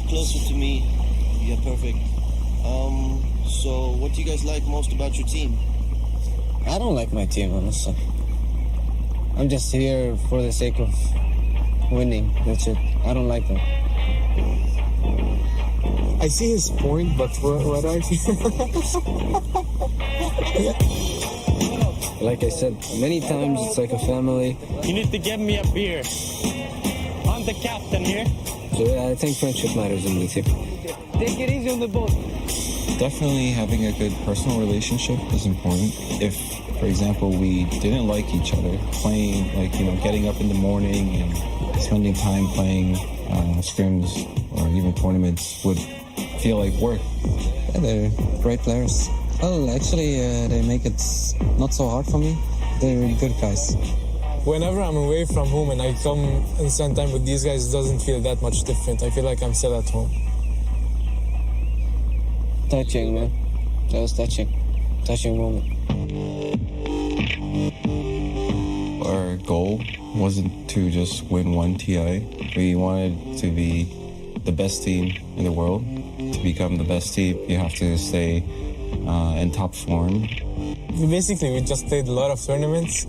Closer to me. Yeah, perfect. So what do you guys like most about your team? I don't like my team, honestly. I'm just here for the sake of winning. That's it. I don't like them. I see his point, but what are you? Like I said many times, it's like a family. You need to get me a beer. I'm the captain here. So yeah, I think friendship matters in the team. Take it easy on the boat. Definitely having a good personal relationship is important. If, for example, we didn't like each other, playing, like, getting up in the morning and spending time playing scrims or even tournaments would feel like work. Yeah, they're great players. Well, actually, they make it not so hard for me. They're really good guys. Whenever I'm away from home and I come and spend time with these guys, it doesn't feel that much different. I feel like I'm still at home. Touching, man. That was touching. Touching moment. Our goal wasn't to just win one TI. We wanted to be the best team in the world. To become the best team, you have to stay in top form. Basically, we just played a lot of tournaments.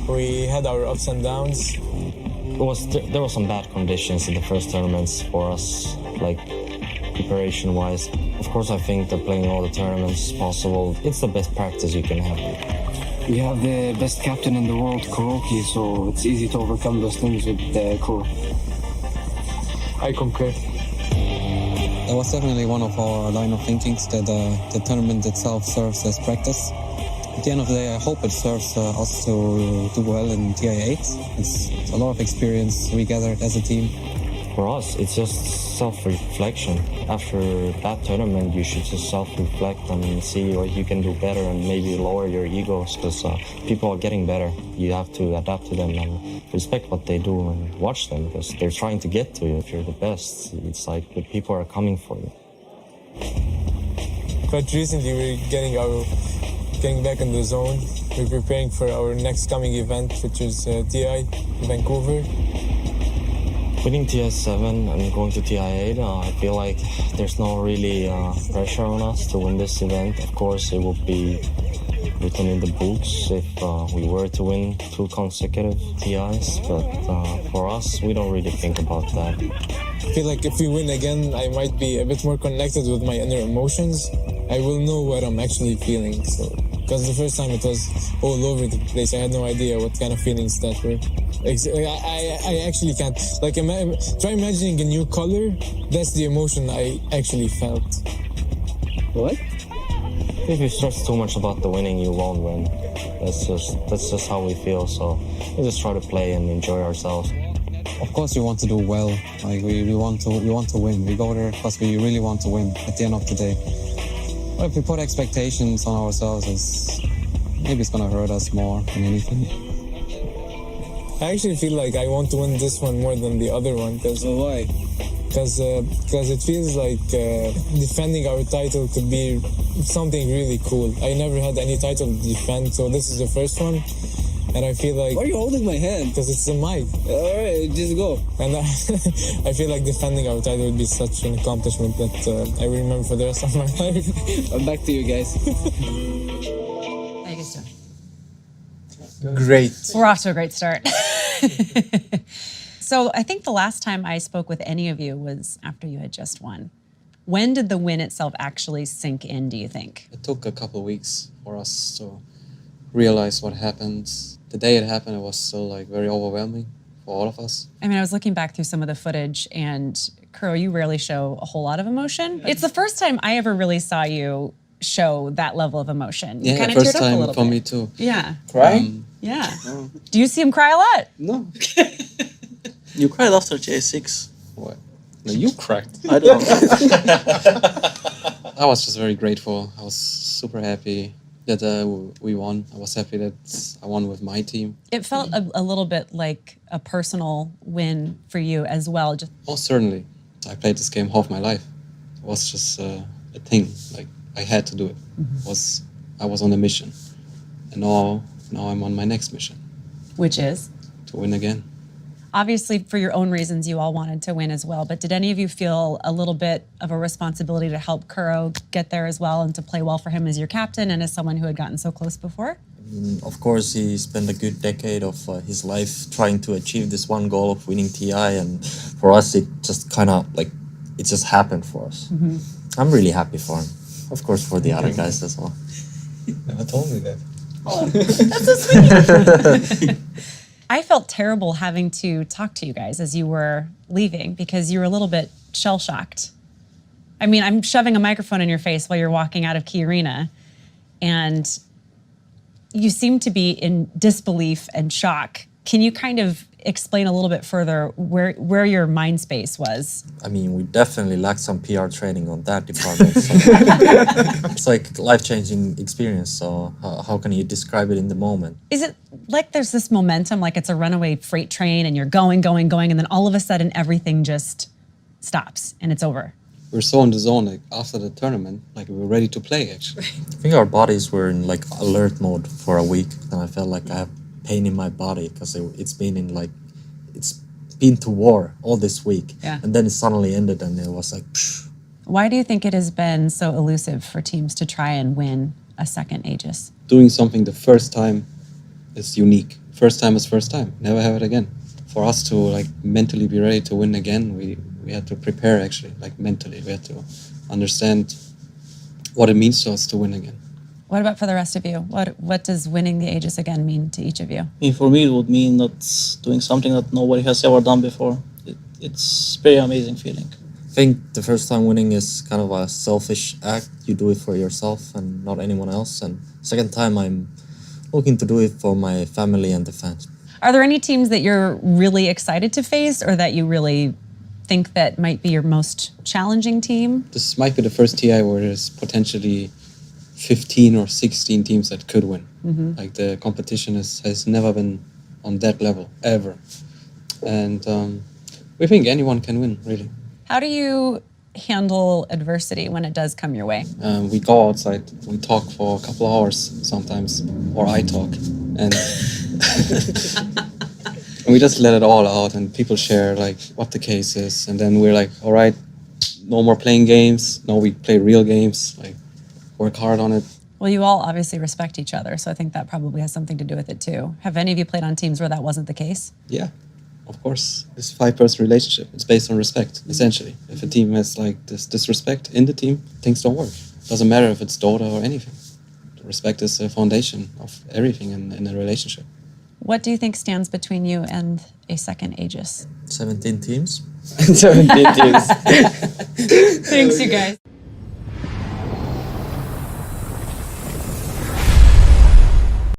We had our ups and downs. There were some bad conditions in the first tournaments for us, like preparation-wise. Of course, I think that playing all the tournaments possible, it's the best practice you can have. We have the best captain in the world, Kuroki, so it's easy to overcome those things with the Kuro. I concur. That was definitely one of our line of thinkings, that the tournament itself serves as practice. At the end of the day, I hope it serves us to do well in TI8. It's a lot of experience we gathered as a team. For us, it's just self-reflection. After that tournament, you should just self-reflect and see what you can do better and maybe lower your egos, because people are getting better. You have to adapt to them and respect what they do and watch them, because they're trying to get to you. If you're the best, it's like the people are coming for you. But recently, we're getting back in the zone. We're preparing for our next coming event, which is TI Vancouver. Winning TI7 and going to TI8, I feel like there's no really pressure on us to win this event. Of course, it will be written in the books if we were to win 2 consecutive TIs, but for us, we don't really think about that. I feel like if we win again, I might be a bit more connected with my inner emotions. I will know what I'm actually feeling. Because the first time it was all over the place, I had no idea what kind of feelings that were. I actually can't. Like, try imagining a new color. That's the emotion I actually felt. What? If you stress too much about the winning, you won't win. That's just how we feel. So we just try to play and enjoy ourselves. Of course, we want to do well. Like we want to win. We go there because we really want to win. At the end of the day, but if we put expectations on ourselves, maybe it's gonna hurt us more than anything. I actually feel like I want to win this one more than the other one. Why? Because it feels like defending our title could be something really cool. I never had any title to defend, so this is the first one. And I feel like... Why are you holding my hand? Because it's the mic. Alright, just go. And I feel like defending our title would be such an accomplishment that I will remember for the rest of my life. I'm back to you guys. How you guys doing? Great. We're off to a great start. So I think the last time I spoke with any of you was after you had just won. When did the win itself actually sink in, do you think? It took a couple of weeks for us to realize what happened. The day it happened, it was still like very overwhelming for all of us. I mean, I was looking back through some of the footage, and Kuro, you rarely show a whole lot of emotion. It's the first time I ever really saw you show that level of emotion. You Yeah, kind of first teared up a time little for bit. me too. Yeah. Crying? Yeah. Do you see him cry a lot? No. You cried after TI6. What? No, you cracked. I don't know. I was just very grateful. I was super happy that we won. I was happy that I won with my team. It felt a little bit like a personal win for you as well. Just Oh, certainly. I played this game half my life. It was just a thing. Like, I had to do it. I was on a mission. And now I'm on my next mission. which is? To win again. Obviously, for your own reasons, you all wanted to win as well, but did any of you feel a little bit of a responsibility to help Kuro get there as well and to play well for him as your captain and as someone who had gotten so close before? Of course, he spent a good decade of his life trying to achieve this one goal of winning TI, and for us, it just kind of like, it just happened for us. Mm-hmm. I'm really happy for him. Of course, for the other guys as well. Never told me that. Oh, that's so sweet. I felt terrible having to talk to you guys as you were leaving because you were a little bit shell-shocked. I mean, I'm shoving a microphone in your face while you're walking out of Key Arena, and you seem to be in disbelief and shock. Can you kind of explain a little bit further where your mind space was? I mean, we definitely lacked some PR training on that department. So it's like life-changing experience. So how can you describe it in the moment? Is it like there's this momentum, like it's a runaway freight train and you're going, and then all of a sudden everything just stops and it's over? We're so in the zone, like after the tournament, like we were ready to play actually. I think our bodies were in like alert mode for a week, and I felt like I have pain in my body because it's been to war all this week. Yeah. And then it suddenly ended and it was like, phew. Why do you think it has been so elusive for teams to try and win a second Aegis? Doing something the first time is unique. First time is first time. Never have it again. For us to like mentally be ready to win again, we had to prepare actually, like mentally. We had to understand what it means to us to win again. What about for the rest of you? What does winning the Aegis again mean to each of you? For me, it would mean that's doing something that nobody has ever done before. It's a very amazing feeling. I think the first time winning is kind of a selfish act. You do it for yourself and not anyone else. And second time, I'm looking to do it for my family and the fans. Are there any teams that you're really excited to face or that you really think that might be your most challenging team? This might be the first TI where there's potentially 15 or 16 teams that could win. Mm-hmm. Like the competition has never been on that level, ever. And we think anyone can win, really. How do you handle adversity when it does come your way? We go outside, we talk for a couple of hours sometimes, or I talk. And and we just let it all out and people share like what the case is. And then we're like, all right, no more playing games. No, we play real games, like work hard on it. Well, you all obviously respect each other, so I think that probably has something to do with it too. Have any of you played on teams where that wasn't the case? Yeah, of course. This 5-person relationship, it's based on respect, essentially. If a team has like this disrespect in the team, things don't work. Doesn't matter if it's Dota or anything. Respect is the foundation of everything in a relationship. What do you think stands between you and a second Aegis? 17 teams? 17 teams. Thanks, you guys.